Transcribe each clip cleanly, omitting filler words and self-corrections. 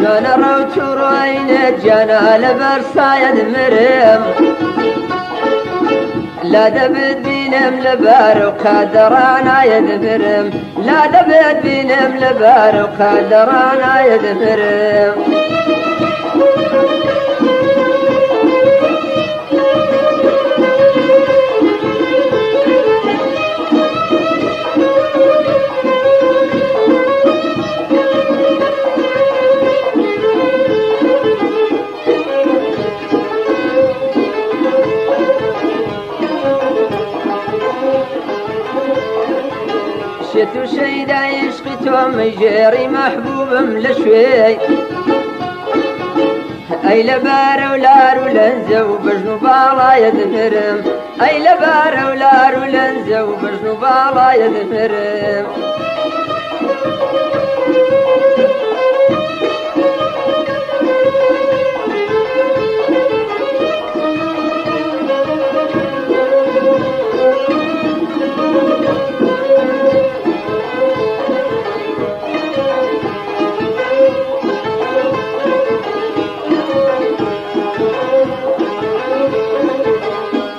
جانا روت روينة جانا لبرصايد مرم لا دبد بينم لبارو قادرانا يدمرم لا دبد بينم لبارو قادرانا يدمرم شتو شيدا عشقتهم يجري محبوب ملشوي اي لبار ولار ولنزو بجنو بالا يدمرم اي لبار ولار ولنزو بجنو بالا يدمرم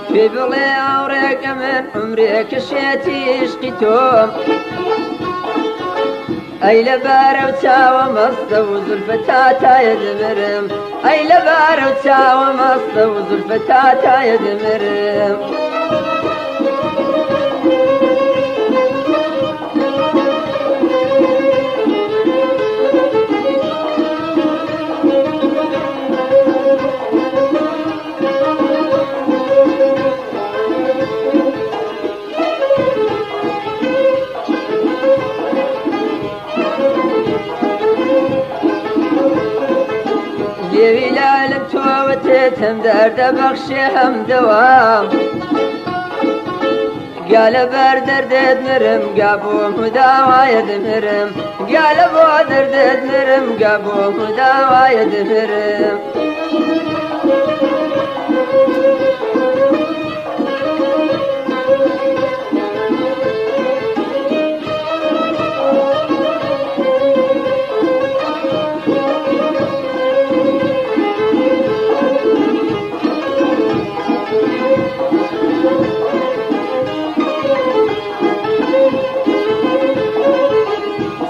في بلي عوريك من عمرك شيتي عشقتهم اي لبار وتاوى مصدو زلفتاتا يدمرم اي لبار وتاوى مصدو زلفتاتا يدمرم ليلة توتتهم درد بخشهم دوام قال بردر دد مرم قابو مداوى يدمرم قال بودر دد مرم قابو مداوى يدمرم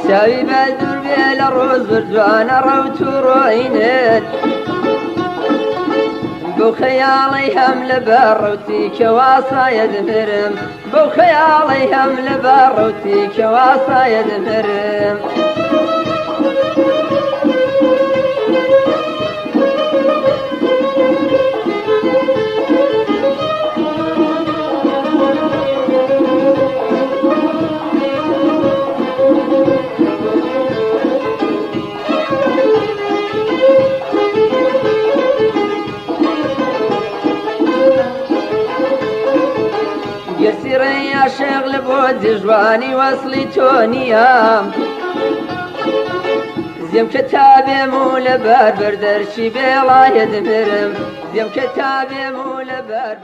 ساوي بدر بيل الروز برجوانا روت وروينت بو خيالي هم لبروتي كواسا يدمرم بو خيالي هم لبروتي كواسا يدمرم يسيري يا شغل بود جواني وصلي تونيام زيم كتابي مو لبار بردرشي بلا يدمرم زيم كتابي مو لبار